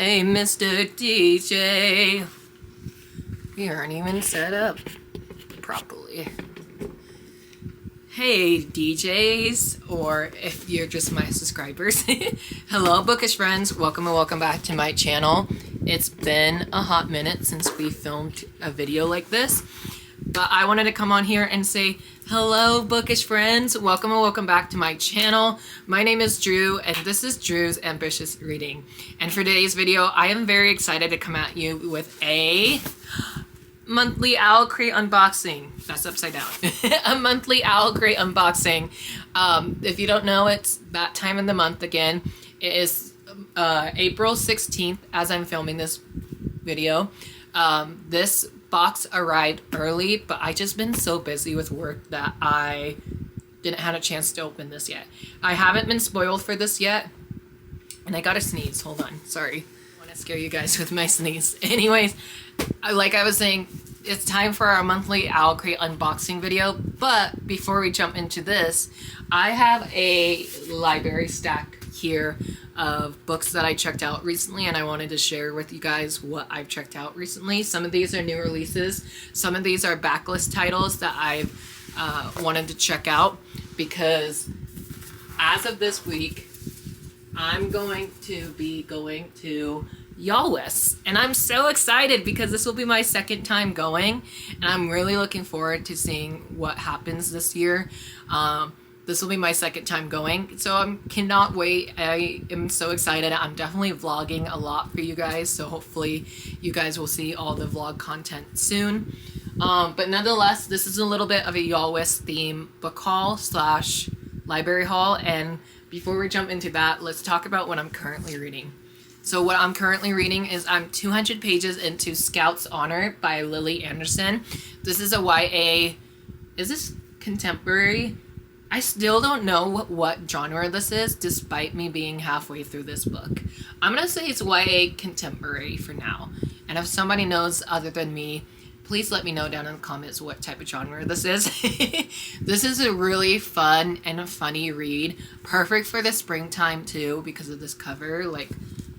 Hey, Mr. DJ. We aren't even set up properly. Hey, DJs, or if you're just my subscribers. Hello, bookish friends. Welcome and welcome back to my channel. It's been a hot minute since we filmed a video like this, but I wanted to come on here and say hello, bookish friends. Welcome and welcome back to my channel. My name is Drew, and this is Drew's Ambitious Reading. And for today's video, I am very excited to come at you with a monthly Owlcrate unboxing. That's upside down. A monthly Owlcrate unboxing. If you don't know, it's that time of the month again. It is April 16th as I'm filming this video. This box arrived early, but I just been so busy with work that I didn't have a chance to open this yet. I haven't been spoiled for this yet, and I gotta sneeze. Hold on, sorry. I want to scare you guys with my sneeze. Anyways, like I was saying, it's time for our monthly Owlcrate unboxing video, but before we jump into this, I have a library stack here of books that I checked out recently, and I wanted to share with you guys what I've checked out recently. Some of these are new releases. Some of these are backlist titles that I've wanted to check out, because as of this week, I'm going to be going to Olwcrate, and I'm so excited because this will be my second time going, and I'm really looking forward to seeing what happens this year. This will be my second time going, so I cannot wait. I am so excited. I'm definitely vlogging a lot for you guys, so hopefully you guys will see all the vlog content soon. But nonetheless, this is a little bit of a Olwcrate theme book haul slash library haul, and before we jump into that, let's talk about what I'm currently reading. So what I'm currently reading is I'm 200 pages into Scout's Honor by Lily Anderson. This is a YA, is this contemporary? I still don't know what genre this is, despite me being halfway through this book. I'm going to say it's YA contemporary for now. And if somebody knows other than me, please let me know down in the comments what type of genre this is. This is a really fun and a funny read. Perfect for the springtime too, because of this cover. Like,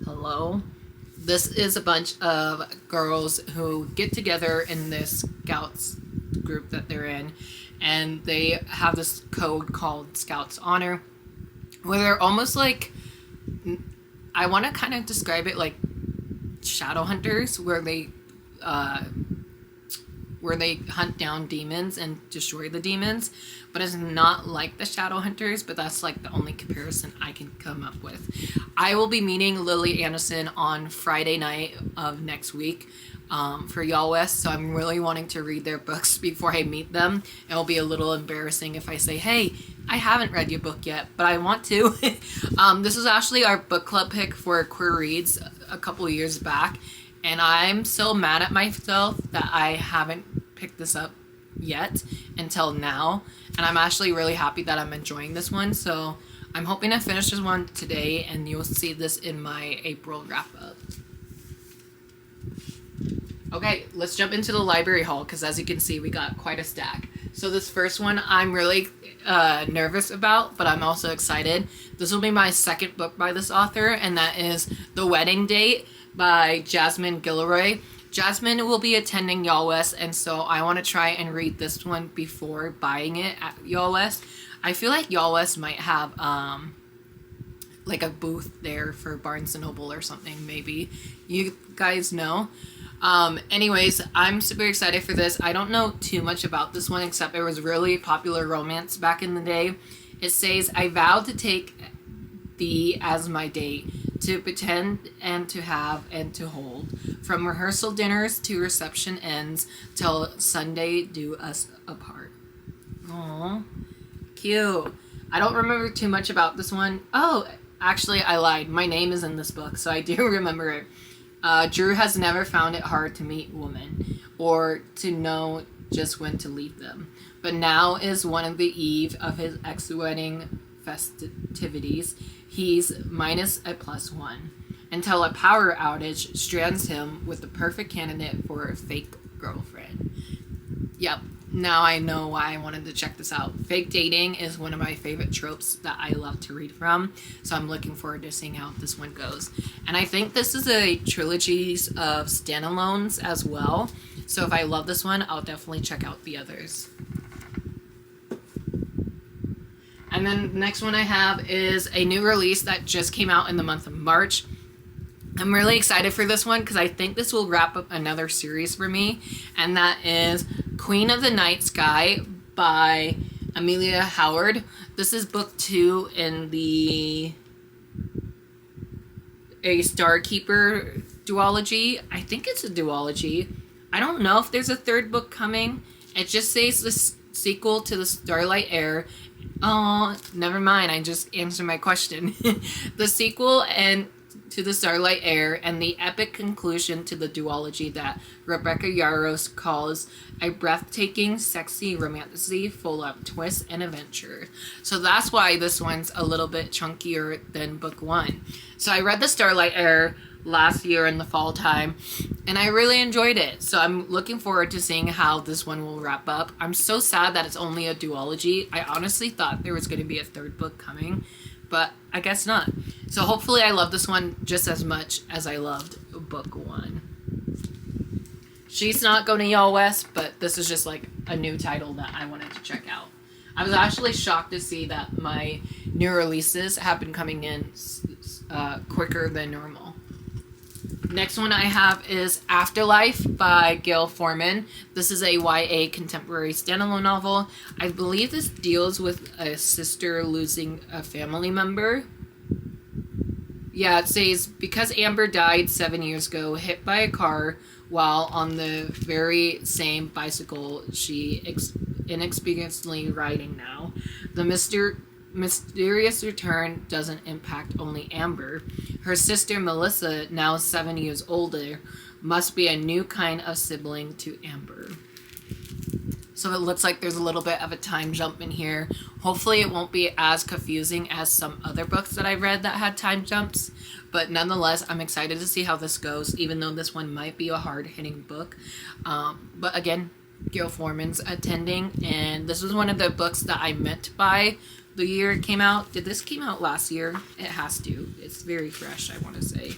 hello. This is a bunch of girls who get together in this Scouts group that they're in, and they have this code called Scout's Honor, where they're almost like, I want to kind of describe it like shadow hunters, where they hunt down demons and destroy the demons, but it's not like the shadow hunters, but that's like the only comparison I can come up with. I will be meeting Lily Anderson on Friday night of next week for Olwcrate, so I'm really wanting to read their books before I meet them. It'll be a little embarrassing if I say, hey, I haven't read your book yet, but I want to. This was actually our book club pick for Queer Reads a couple years back, and I'm so mad at myself that I haven't picked this up yet until now, and I'm actually really happy that I'm enjoying this one, so I'm hoping to finish this one today, and you'll see this in my April wrap-up. Okay, let's jump into the library haul, because as you can see, we got quite a stack. So this first one I'm really nervous about, but I'm also excited. This will be my second book by this author, and that is The Wedding Date by Jasmine Guillory. Jasmine will be attending Olwcrate, and so I want to try and read this one before buying it at Olwcrate. I feel like Olwcrate might have like a booth there for Barnes & Noble or something, maybe. You guys know. Anyways, I'm super excited for this. I don't know too much about this one, except it was really popular romance back in the day. It says, I vowed to take thee as my date, to pretend and to have and to hold, from rehearsal dinners to reception ends, till Sunday do us apart. Aww, cute. I don't remember too much about this one. Oh, actually, I lied. My name is in this book, so I do remember it. Drew has never found it hard to meet women, or to know just when to leave them. But now is one of the eve of his ex-wedding festivities. He's minus a +1, until a power outage strands him with the perfect candidate for a fake girlfriend. Yep, now I know why I wanted to check this out. Fake dating is one of my favorite tropes that I love to read from, so I'm looking forward to seeing how this one goes. And I think this is a trilogy of standalones as well, so if I love this one, I'll definitely check out the others. And then the next one I have is a new release that just came out in the month of March. I'm really excited for this one because I think this will wrap up another series for me, and that is Queen of the Night Sky by Amelia Howard. This is book 2 in a Starkeeper duology. I think it's a duology. I don't know if there's a third book coming. It just says the sequel to the Starlight Heir. Oh, never mind. I just answered my question. The sequel to the Starlight Heir and the epic conclusion to the duology that Rebecca Yarros calls a breathtaking, sexy romantasy full of twists and adventure. So that's why this one's a little bit chunkier than book 1. So I read the Starlight Heir last year in the fall time, and I really enjoyed it. So I'm looking forward to seeing how this one will wrap up. I'm so sad that it's only a duology. I honestly thought there was going to be a third book coming, but I guess not. So hopefully I love this one just as much as I loved book 1. She's not going to Y'all West, but this is just like a new title that I wanted to check out. I was actually shocked to see that my new releases have been coming in quicker than normal. Next one I have is Afterlife by Gail Forman. This is a YA contemporary standalone novel. I believe this deals with a sister losing a family member. Yeah, it says, because Amber died 7 years ago, hit by a car while on the very same bicycle she inexperiencedly riding now. The mysterious return doesn't impact only Amber. Her sister Melissa, now 7 years older, must be a new kind of sibling to Amber. So it looks like there's a little bit of a time jump in here. Hopefully it won't be as confusing as some other books that I read that had time jumps. But nonetheless, I'm excited to see how this goes, even though this one might be a hard-hitting book. But again, Gail Forman's attending, and this was one of the books that I meant to buy the year it came out. Did this came out last year? It has to. It's very fresh, I want to say.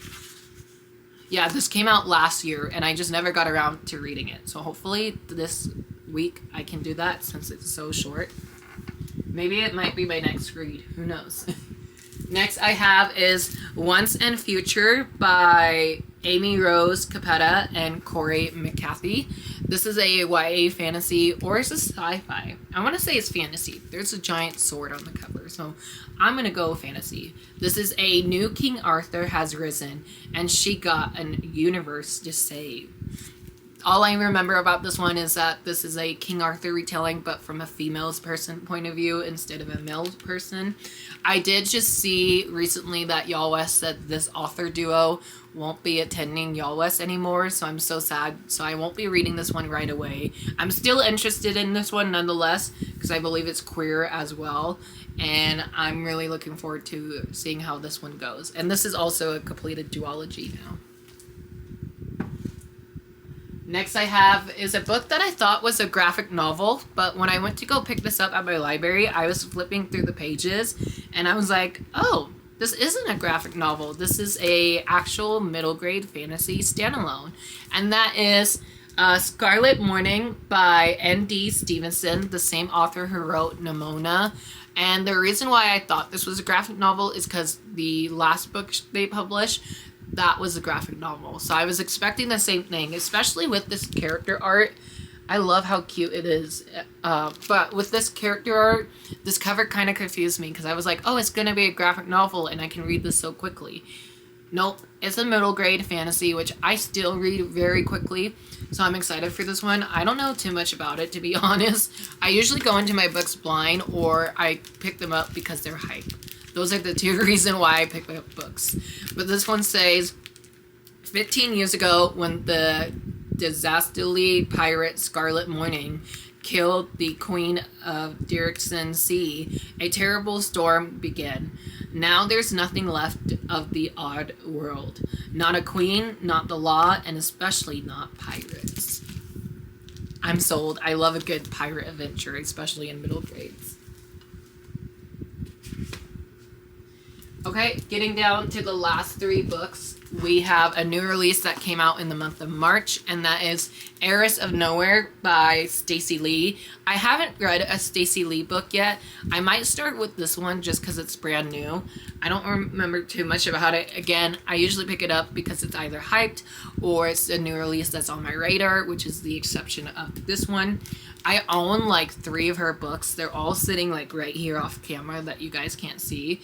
Yeah, this came out last year, and I just never got around to reading it. So hopefully this week I can do that since it's so short. Maybe it might be my next read. Who knows? Next I have is Once and Future by Amy Rose Capetta and Corey McCarthy. This is a YA fantasy, or is this sci-fi? I want to say it's fantasy. There's a giant sword on the cover, so I'm going to go fantasy. This is a new King Arthur has risen, and she got a universe to save. All I remember about this one is that this is a King Arthur retelling, but from a female's point of view instead of a male person. I did just see recently that Y'all West said this author duo won't be attending Y'all West anymore, so I'm so sad. So I won't be reading this one right away. I'm still interested in this one nonetheless, because I believe it's queer as well, and I'm really looking forward to seeing how this one goes. And this is also a completed duology now. Next I have is a book that I thought was a graphic novel, but when I went to go pick this up at my library, I was flipping through the pages, and I was like, oh, this isn't a graphic novel. This is a actual middle grade fantasy standalone, and that is Scarlet Morning by N.D. Stevenson, the same author who wrote Nimona. And the reason why I thought this was a graphic novel is because the last book they published, that was a graphic novel. So I was expecting the same thing, especially with this character art. I love how cute it is. But with this character art, this cover kind of confused me because I was like, oh, it's going to be a graphic novel and I can read this so quickly. Nope, it's a middle grade fantasy, which I still read very quickly. So I'm excited for this one. I don't know too much about it, to be honest. I usually go into my books blind, or I pick them up because they're hype. Those are the two reasons why I pick up books. But this one says, 15 years ago, when the dastardly pirate Scarlet Morning killed the Queen of Dirksen Sea, a terrible storm began. Now there's nothing left of the odd world. Not a queen, not the law, and especially not pirates. I'm sold. I love a good pirate adventure, especially in middle grades. Okay, getting down to the last 3 books, we have a new release that came out in the month of March, and that is Heiress of Nowhere by Stacey Lee. I haven't read a Stacey Lee book yet. I might start with this one just because it's brand new. I don't remember too much about it. Again, I usually pick it up because it's either hyped or it's a new release that's on my radar, which is the exception of this one. I own like 3 of her books. They're all sitting like right here off camera that you guys can't see.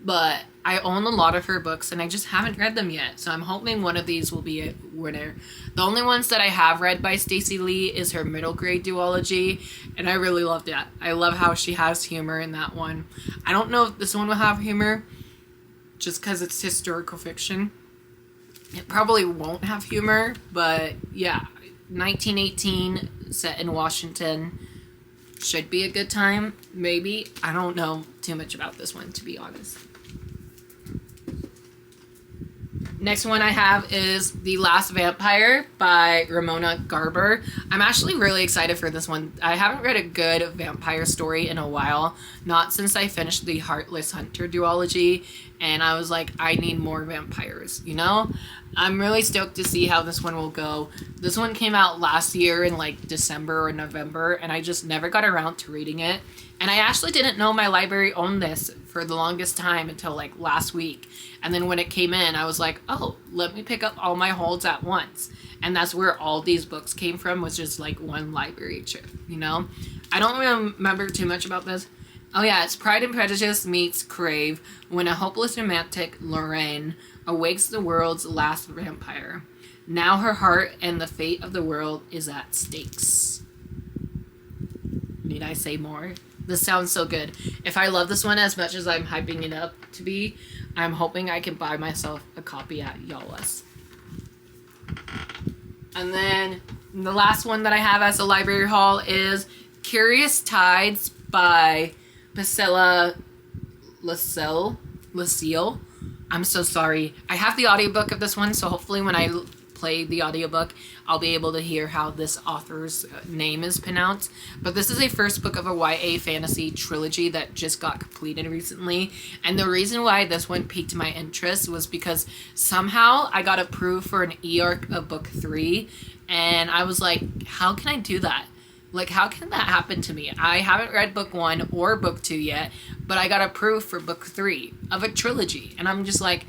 But I own a lot of her books and I just haven't read them yet. So I'm hoping one of these will be a winner. The only ones that I have read by Stacey Lee is her middle grade duology. And I really loved that. I love how she has humor in that one. I don't know if this one will have humor just because it's historical fiction. It probably won't have humor. But yeah, 1918 set in Washington. Should be a good time, maybe. I don't know too much about this one, to be honest. Next one I have is The Last Vampire by Ramona Garber. I'm actually really excited for this one. I haven't read a good vampire story in a while. Not since I finished the Heartless Hunter duology. And I was like, I need more vampires, you know? I'm really stoked to see how this one will go. This one came out last year in like December or November, and I just never got around to reading it. And I actually didn't know my library owned this for the longest time until like last week. And then when it came in, I was like, oh, let me pick up all my holds at once. And that's where all these books came from, was just like one library trip, you know? I don't remember too much about this. Oh yeah, it's Pride and Prejudice meets Crave when a hopeless romantic, Lorraine, awakes the world's last vampire. Now her heart and the fate of the world is at stakes. Need I say more? This sounds so good. If I love this one as much as I'm hyping it up to be, I'm hoping I can buy myself a copy at Y'all's. And then the last one that I have as a library haul is Curious Tides by Priscilla Lucille. I'm so sorry. I have the audiobook of this one, so hopefully when I play the audiobook, I'll be able to hear how this author's name is pronounced. But this is a first book of a YA fantasy trilogy that just got completed recently. And the reason why this one piqued my interest was because somehow I got approved for an e-arc of book 3. And I was like, how can I do that? Like, how can that happen to me? I haven't read book 1 or book 2 yet, but I got approved for book 3 of a trilogy. And I'm just like,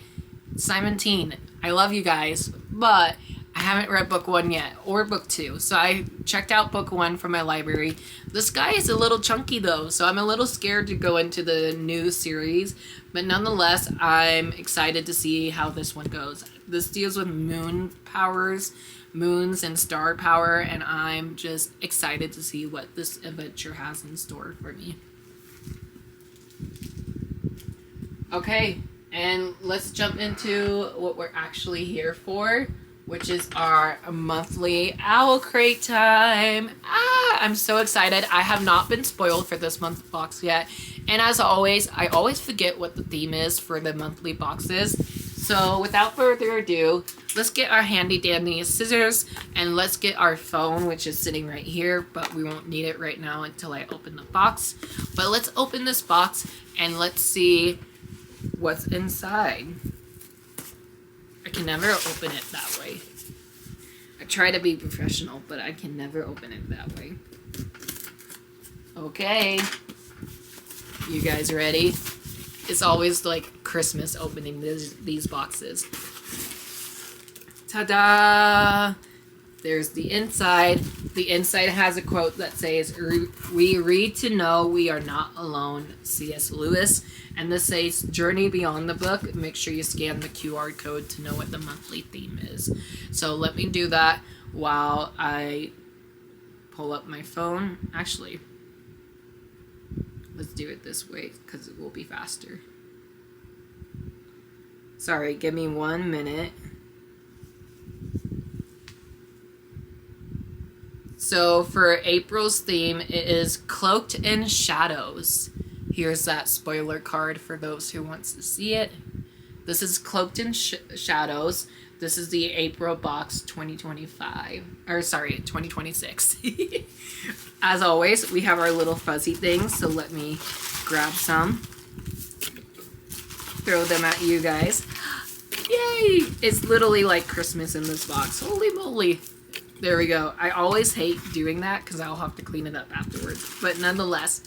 Simon Teen, I love you guys, but I haven't read book 1 yet or book 2. So I checked out book 1 from my library. This guy is a little chunky though, so I'm a little scared to go into the new series. But nonetheless, I'm excited to see how this one goes. This deals with moon powers, moons and star power, and I'm just excited to see what this adventure has in store for me. Okay, and let's jump into what we're actually here for, which is our monthly Owlcrate time. I'm so excited. I have not been spoiled for this month's box yet, and as always, I always forget what the theme is for the monthly boxes. So without further ado, let's get our handy dandy scissors and let's get our phone, which is sitting right here, but we won't need it right now until I open the box. But let's open this box and let's see what's inside. I can never open it that way. I try to be professional, but I can never open it that way. Okay. You guys ready? It's always like Christmas opening these boxes. Ta-da! There's the inside. The inside has a quote that says, "We read to know we are not alone," C.S. Lewis. And this says, "Journey beyond the book. Make sure you scan the QR code to know what the monthly theme is." So let me do that while I pull up my phone. Actually, let's do it this way because it will be faster. Sorry, give me 1 minute. So for April's theme, it is Cloaked in Shadows. Here's that spoiler card for those who wants to see it. This is Cloaked in Shadows. This is the April box 2025, or sorry, 2026. As always, we have our little fuzzy things, so let me grab some. Throw them at you guys. Yay! It's literally like Christmas in this box. Holy moly. There we go. I always hate doing that because I'll have to clean it up afterwards. But nonetheless,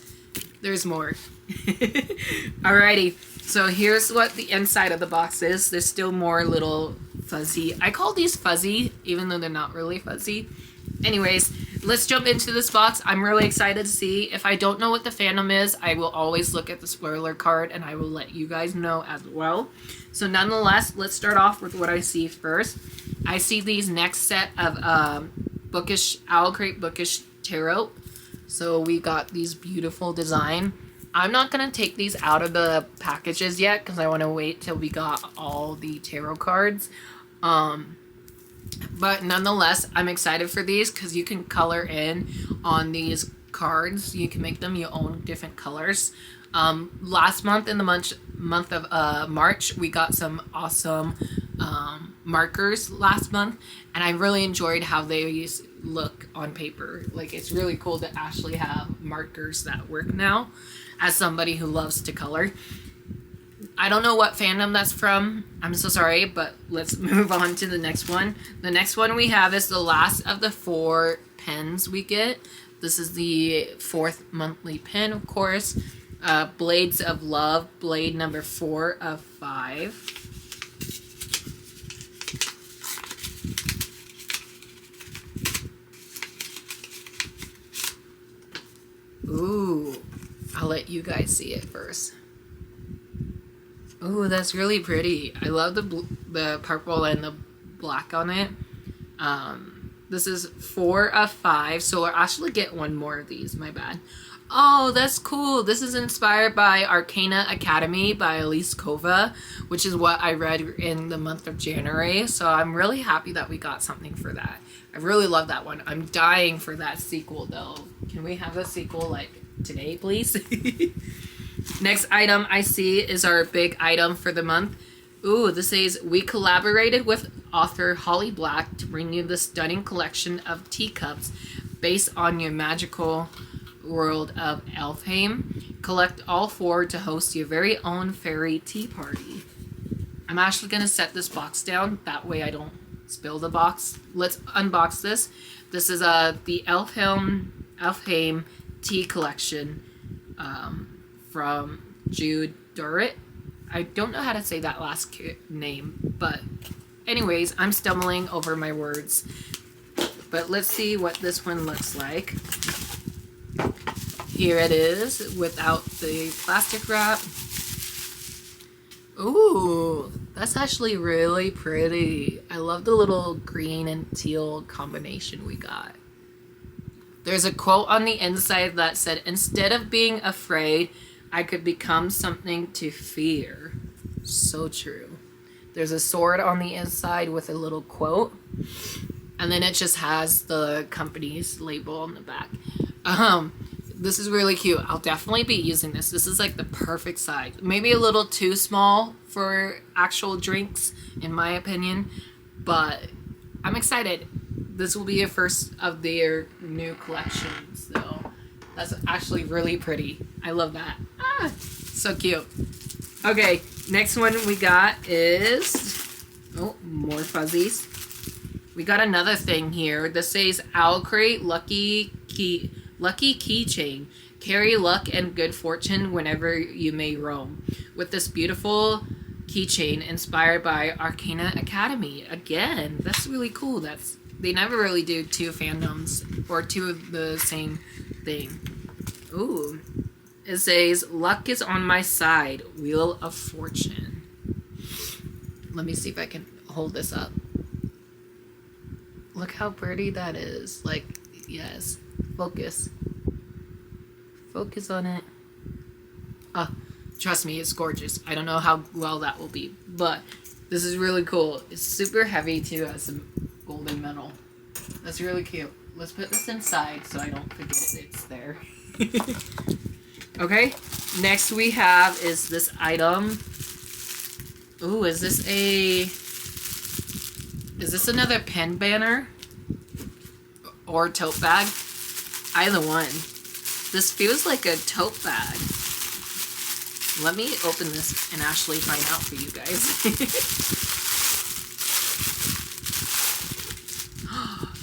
there's more. Alrighty. So here's what the inside of the box is. There's still more little fuzzy. I call these fuzzy, even though they're not really fuzzy. Anyways, let's jump into this box. I'm really excited to see. If I don't know what the fandom is, I will always look at the spoiler card and I will let you guys know as well. So nonetheless, let's start off with what I see first. I see these next set of bookish Owlcrate bookish tarot. So we got these beautiful design. I'm not going to take these out of the packages yet because I want to wait till we got all the tarot cards. But nonetheless, I'm excited for these because you can color in on these cards. You can make them your own different colors. Last month, in the month of March, we got some awesome markers last month, and I really enjoyed how they look on paper. Like, it's really cool to actually have markers that work now, as somebody who loves to color. I don't know what fandom that's from. I'm so sorry, but let's move on to the next one. The next one we have is the last of the 4 pens we get. This is the 4th monthly pen, of course. Blades of Love, blade number 4 of 5. Ooh, I'll let you guys see it first. Ooh, that's really pretty. I love the purple and the black on it. This is 4 of 5, so I'll actually get one more of these, my bad. Oh, that's cool. This is inspired by Arcana Academy by Elise Kova, which is what I read in the month of January. So I'm really happy that we got something for that. I really love that one. I'm dying for that sequel, though. Can we have a sequel, like, today, please? Next item I see is our big item for the month. Ooh, this says, we collaborated with author Holly Black to bring you the stunning collection of teacups based on your magical world of Elfheim. Collect all 4 to host your very own fairy tea party. I'm actually going to set this box down. That way I don't spill the box. Let's unbox this. This is the Elfheim tea collection from Jude Durrett. I don't know how to say that last name, but anyways, I'm stumbling over my words. But let's see what this one looks like. Here it is without the plastic wrap. Ooh, that's actually really pretty. I love the little green and teal combination we got. There's a quote on the inside that said, instead of being afraid, I could become something to fear. So true. There's a sword on the inside with a little quote. And then it just has the company's label on the back. This is really cute. I'll definitely be using this. This is like the perfect size. Maybe a little too small for actual drinks, in my opinion. But I'm excited. This will be a first of their new collection. So that's actually really pretty. I love that. Ah, so cute. Okay, next one we got is... oh, more fuzzies. We got another thing here. This says Owlcrate Lucky Keychain. Carry luck and good fortune whenever you may roam. With this beautiful keychain inspired by Arcana Academy. Again, that's really cool. They never really do 2 fandoms or 2 of the same thing. Ooh. It says, luck is on my side. Wheel of Fortune. Let me see if I can hold this up. Look how pretty that is. Like, yes. Focus. Focus on it. Oh, trust me, it's gorgeous. I don't know how well that will be, but this is really cool. It's super heavy, too, as some golden metal. That's really cute. Let's put this inside so I don't forget it's there. Okay, next we have is this item. Ooh, is this a... Is this another pen banner? Or tote bag? Either one. This feels like a tote bag. Let me open this and actually find out for you guys.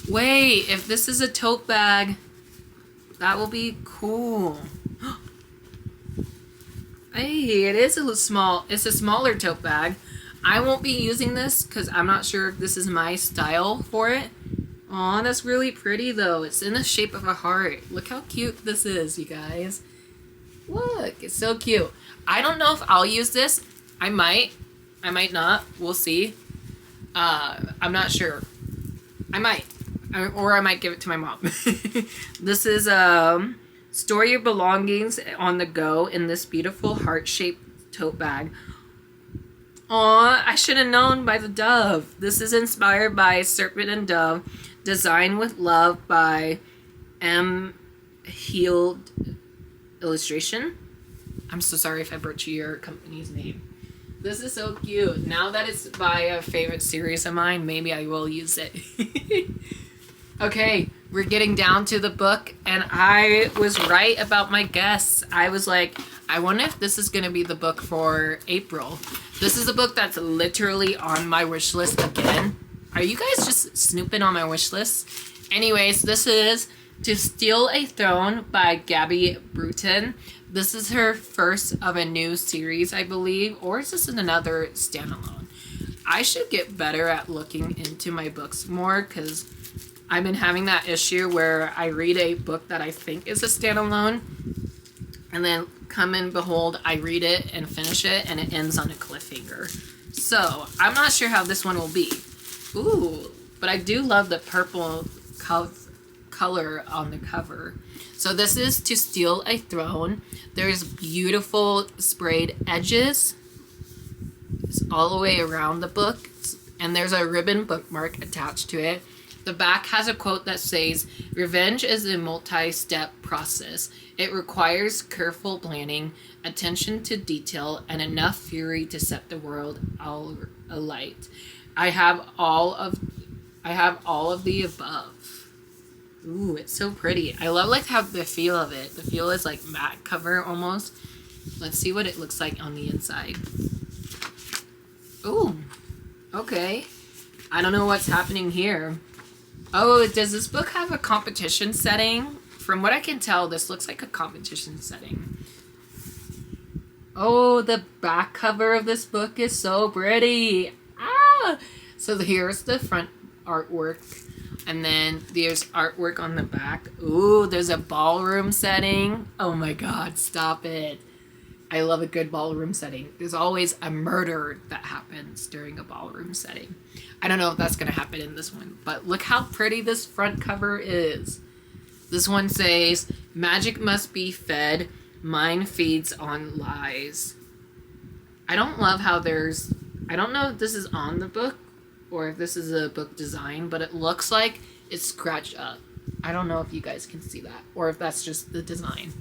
Wait, if this is a tote bag, that will be cool. Hey, it is a small, it's a smaller tote bag. I won't be using this because I'm not sure if this is my style for it. Aw, that's really pretty though. It's in the shape of a heart. Look how cute this is, you guys. Look, it's so cute. I don't know if I'll use this. I might not. We'll see. I'm not sure. I might. Or I might give it to my mom. This is store your belongings on the go in this beautiful heart-shaped tote bag. Aw, I should have known by the dove. This is inspired by Serpent and Dove. Designed with love by M. Healed Illustration. I'm so sorry if I butchered your company's name. This is so cute. Now that it's by a favorite series of mine, maybe I will use it. Okay, we're getting down to the book, and I was right about my guess. I was like, I wonder if this is going to be the book for April. This is a book that's literally on my wish list again. Are you guys just snooping on my wish list? Anyways, this is To Steal a Throne by Gabby Bruton. This is her first of a new series, I believe, or is this another standalone? I should get better at looking into my books more because I've been having that issue where I read a book that I think is a standalone and then come and behold, I read it and finish it and it ends on a cliffhanger. So I'm not sure how this one will be. Ooh, but I do love the purple color on the cover. So this is To Steal a Throne. There's beautiful sprayed edges. It's all the way around the book. And there's a ribbon bookmark attached to it. The back has a quote that says, "Revenge is a multi-step process. It requires careful planning, attention to detail, and enough fury to set the world alight. I have all of the above." Ooh, it's so pretty. I love like how the feel of it. The feel is like matte cover almost. Let's see what it looks like on the inside. Ooh, okay. I don't know what's happening here. Oh, does this book have a competition setting? From what I can tell, this looks like a competition setting. Oh, the back cover of this book is so pretty. Ah! So here's the front artwork. And then there's artwork on the back. Ooh, there's a ballroom setting. Oh my god, stop it. I love a good ballroom setting. There's always a murder that happens during a ballroom setting. I don't know if that's going to happen in this one, but look how pretty this front cover is. This one says, "Magic must be fed. Mine feeds on lies." I don't love how there's... I don't know if this is on the book or if this is a book design, but it looks like it's scratched up. I don't know if you guys can see that or if that's just the design.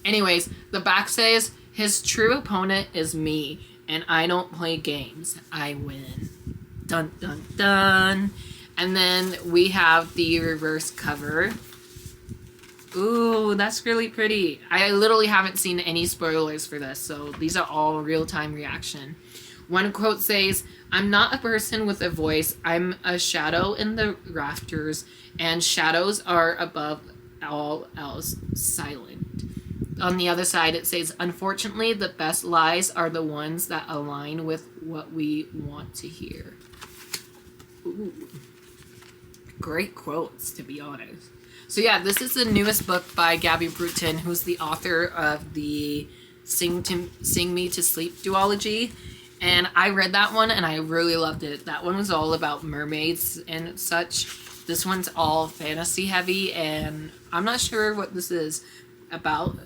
Anyways, the back says, "His true opponent is me, and I don't play games. I win." Dun, dun, dun. And then we have the reverse cover. Ooh, that's really pretty. I literally haven't seen any spoilers for this, so these are all real-time reaction. One quote says, "I'm not a person with a voice. I'm a shadow in the rafters, and shadows are above all else silent." On the other side, it says, "Unfortunately, the best lies are the ones that align with what we want to hear." Ooh. Great quotes, to be honest. So yeah, this is the newest book by Gabby Bruton, who's the author of the Sing Me to Sleep duology. And I read that one and I really loved it. That one was all about mermaids and such. This one's all fantasy heavy, and I'm not sure what this is about,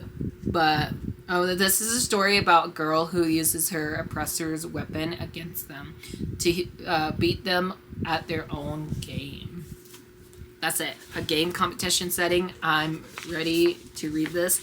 but this is a story about a girl who uses her oppressor's weapon against them to beat them at their own game. That's it. A game competition setting. I'm ready to read this.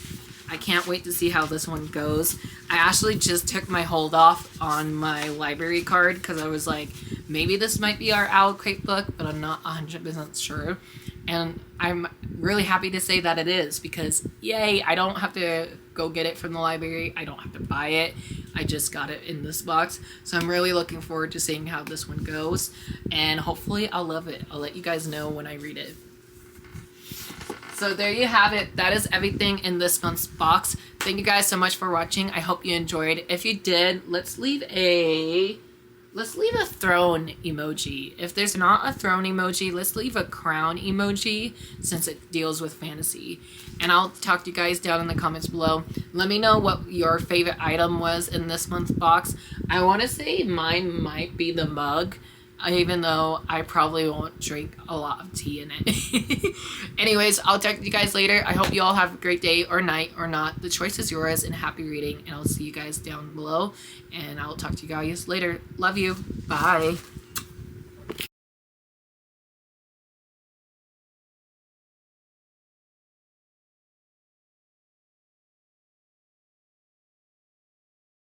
I can't wait to see how this one goes. I actually just took my hold off on my library card because I was like, Maybe this might be our Owlcrate book, but I'm not 100% sure. And I'm really happy to say that it is, because yay, I don't have to go get it from the library. I don't have to buy it. I just got it in this box. So I'm really looking forward to seeing how this one goes. And hopefully I'll love it. I'll let you guys know when I read it. So there you have it. That is everything in this month's box. Thank you guys so much for watching. I hope you enjoyed. If you did, let's leave a throne emoji. If there's not a throne emoji, let's leave a crown emoji, since it deals with fantasy. And I'll talk to you guys down in the comments below. Let me know what your favorite item was in this month's box. I want to say mine might be the mug, even though I probably won't drink a lot of tea in it. Anyways, I'll talk to you guys later. I hope you all have a great day or night or not. The choice is yours, and happy reading. And I'll see you guys down below. And I'll talk to you guys later. Love you. Bye.